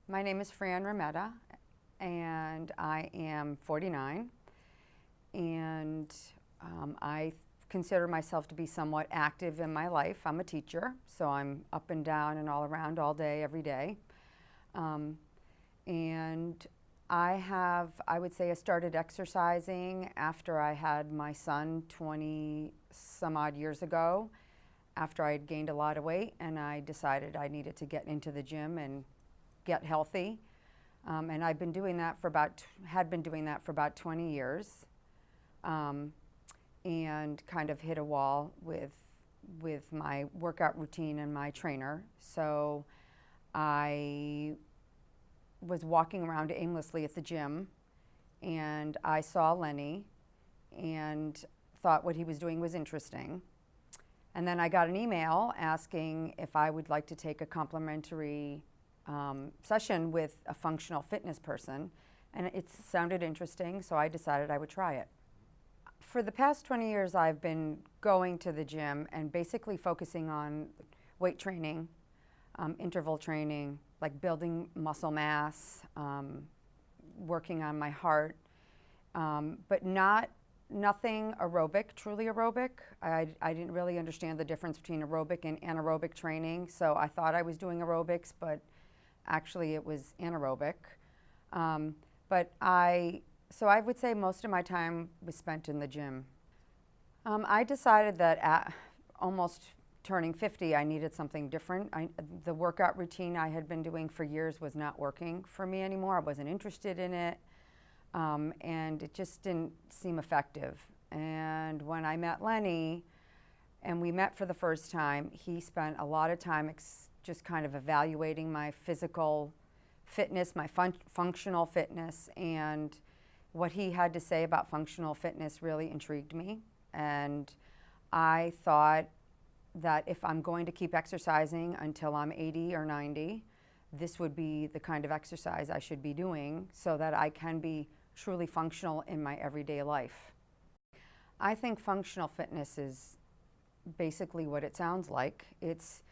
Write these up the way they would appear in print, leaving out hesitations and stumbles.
My name is Fran Rametta, and I am 49, and I consider myself to be somewhat active in my life. I'm a teacher, so I'm up and down and all around all day, every day. And I would say I started exercising after I had my son 20 some odd years ago, after I had gained a lot of weight, and I decided I needed to get into the gym and get healthy. And I've been doing that for had been doing that for about 20 years, and kind of hit a wall with my workout routine and my trainer. So I was walking around aimlessly at the gym, and I saw Lenny and thought what he was doing was interesting. And then I got an email asking if I would like to take a complimentary session with a functional fitness person, and it sounded interesting, so I decided I would try it. For the past 20 years, I've been going to the gym and basically focusing on weight training, interval training, like building muscle mass, working on my heart, but nothing aerobic, truly aerobic. I didn't really understand the difference between aerobic and anaerobic training, so I thought I was doing aerobics, but actually it was anaerobic. So I would say most of my time was spent in the gym. I decided that at almost turning 50, I needed something different. The workout routine I had been doing for years was not working for me anymore. I wasn't interested in it, and it just didn't seem effective. And when I met Lenny, and we met for the first time, he spent a lot of time just kind of evaluating my physical fitness, my functional fitness, and what he had to say about functional fitness really intrigued me. And I thought that if I'm going to keep exercising until I'm 80 or 90, this would be the kind of exercise I should be doing so that I can be truly functional in my everyday life. I think functional fitness is basically what it sounds like. It's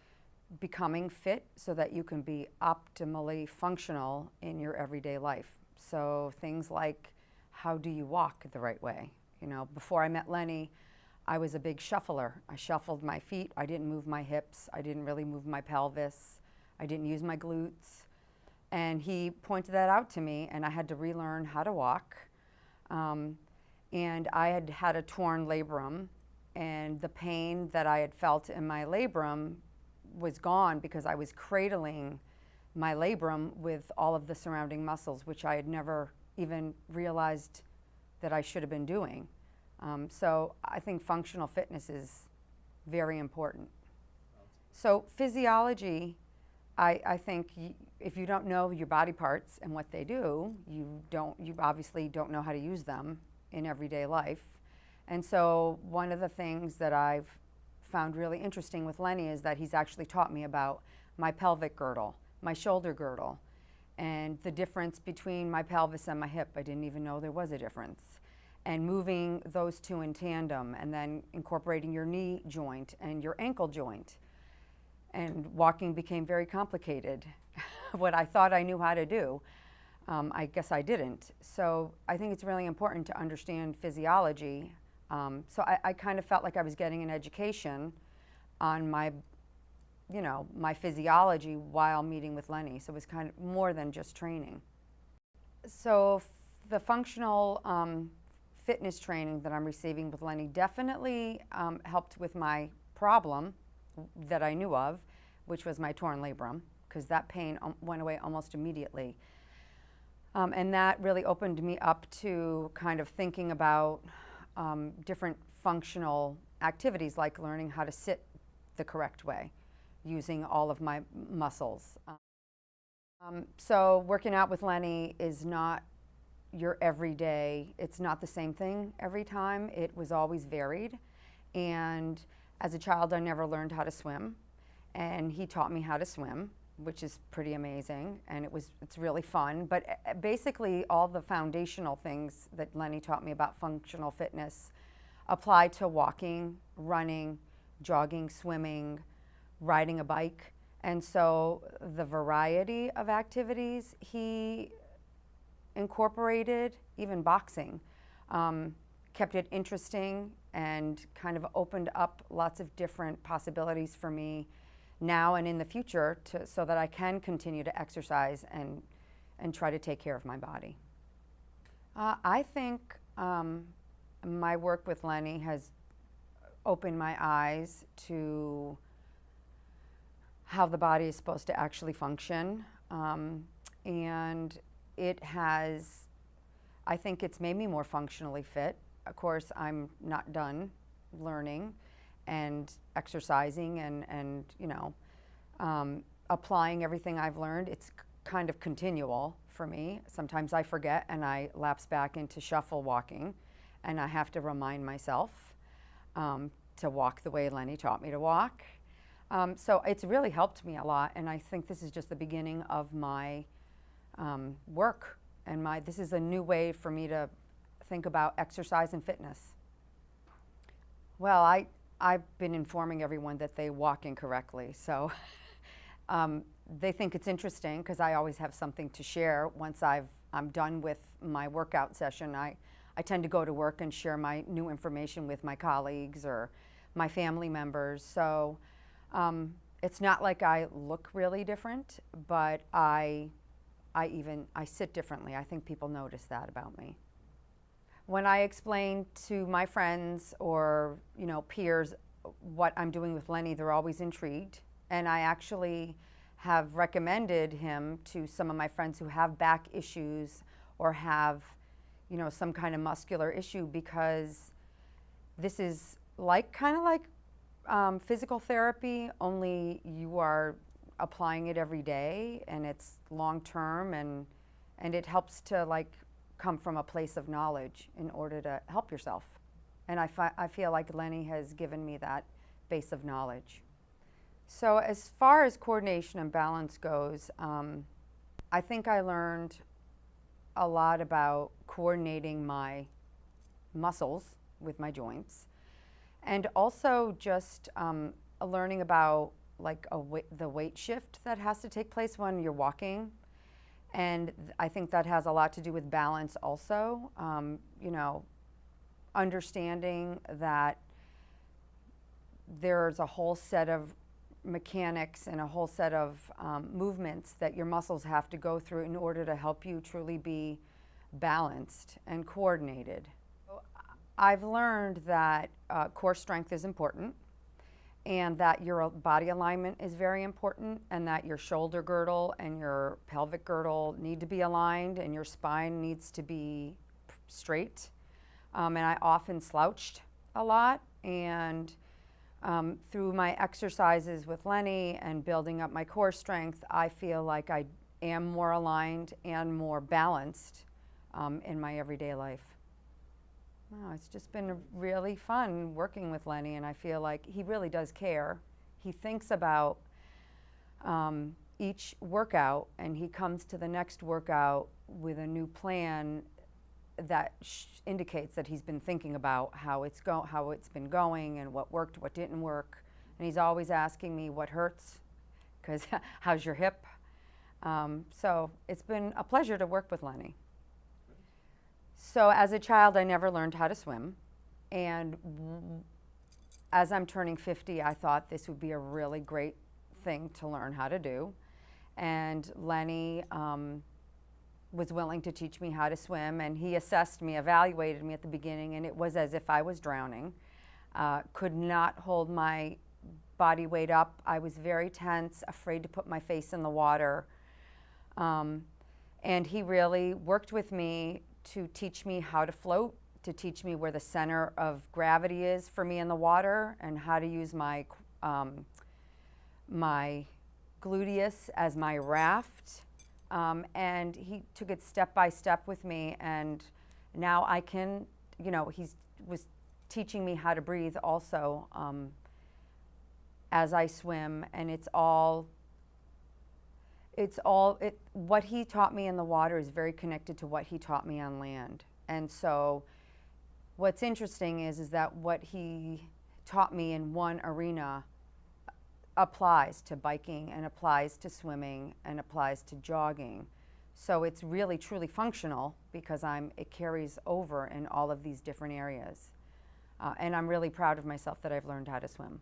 becoming fit so that you can be optimally functional in your everyday life. So things like, how do you walk the right way? You know, before I met Lenny, I was a big shuffler. I shuffled my feet. I didn't move my hips. I didn't really move my pelvis. I didn't use my glutes. And he pointed that out to me, and I had to relearn how to walk. And I had had a torn labrum, and the pain that I had felt in my labrum was gone because I was cradling my labrum with all of the surrounding muscles, which I had never even realized that I should have been doing. So I think functional fitness is very important. So physiology, I think if you don't know your body parts and what they do, you obviously don't know how to use them in everyday life. And so one of the things that I've found really interesting with Lenny is that he's actually taught me about my pelvic girdle, my shoulder girdle, and the difference between my pelvis and my hip. I didn't even know there was a difference. And moving those two in tandem, and then incorporating your knee joint and your ankle joint. And walking became very complicated. What I thought I knew how to do, I guess I didn't. So I think it's really important to understand physiology. So I kind of felt like I was getting an education on my physiology while meeting with Lenny. So it was kind of more than just training. So the functional fitness training that I'm receiving with Lenny definitely helped with my problem that I knew of, which was my torn labrum, because that pain went away almost immediately. And that really opened me up to kind of thinking about different functional activities, like learning how to sit the correct way, using all of my muscles. So working out with Lenny is not your everyday, it's not the same thing every time. It was always varied. And as a child, I never learned how to swim. And he taught me how to swim, which is pretty amazing. And it's really fun. But basically, all the foundational things that Lenny taught me about functional fitness apply to walking, running, jogging, swimming, riding a bike. And so the variety of activities he incorporated, even boxing, kept it interesting and kind of opened up lots of different possibilities for me now and in the future so that I can continue to exercise and try to take care of my body. I think my work with Lenny has opened my eyes to how the body is supposed to actually function. And it has, I think it's made me more functionally fit. Of course, I'm not done learning and exercising and applying everything I've learned. It's kind of continual for me. Sometimes I forget and I lapse back into shuffle walking, and I have to remind myself to walk the way Lenny taught me to walk. So it's really helped me a lot, and I think this is just the beginning of my work, and this is a new way for me to think about exercise and fitness. Well, I've been informing everyone that they walk incorrectly, so they think it's interesting because I always have something to share. Once I'm done with my workout session, I tend to go to work and share my new information with my colleagues or my family members. So it's not like I look really different, but I sit differently. I think people notice that about me. When I explain to my friends or peers what I'm doing with Lenny, they're always intrigued, and I actually have recommended him to some of my friends who have back issues or have some kind of muscular issue, because this is kind of like physical therapy, only you are applying it every day, and it's long term, and it helps to come from a place of knowledge in order to help yourself. And I feel like Lenny has given me that base of knowledge. So as far as coordination and balance goes, I think I learned a lot about coordinating my muscles with my joints, and also just learning about the weight shift that has to take place when you're walking. And I think that has a lot to do with balance also. Understanding that there's a whole set of mechanics and a whole set of movements that your muscles have to go through in order to help you truly be balanced and coordinated. I've learned that core strength is important, and that your body alignment is very important, and that your shoulder girdle and your pelvic girdle need to be aligned, and your spine needs to be straight. And I often slouched a lot, and through my exercises with Lenny and building up my core strength, I feel like I am more aligned and more balanced in my everyday life. Wow, it's just been really fun working with Lenny, and I feel like he really does care. He thinks about each workout, and he comes to the next workout with a new plan that indicates that he's been thinking about how it's been going and what worked, what didn't work. And he's always asking me what hurts, because how's your hip? So it's been a pleasure to work with Lenny. So as a child, I never learned how to swim. And as I'm turning 50, I thought this would be a really great thing to learn how to do. And Lenny was willing to teach me how to swim, and he assessed me, evaluated me at the beginning, and it was as if I was drowning. Could not hold my body weight up. I was very tense, afraid to put my face in the water. And he really worked with me to teach me how to float, to teach me where the center of gravity is for me in the water, and how to use my my gluteus as my raft. And he took it step by step with me, and now I can, he was teaching me how to breathe also as I swim, and what he taught me in the water is very connected to what he taught me on land. And so what's interesting is that what he taught me in one arena applies to biking and applies to swimming and applies to jogging. So it's really truly functional because it carries over in all of these different areas. And I'm really proud of myself that I've learned how to swim.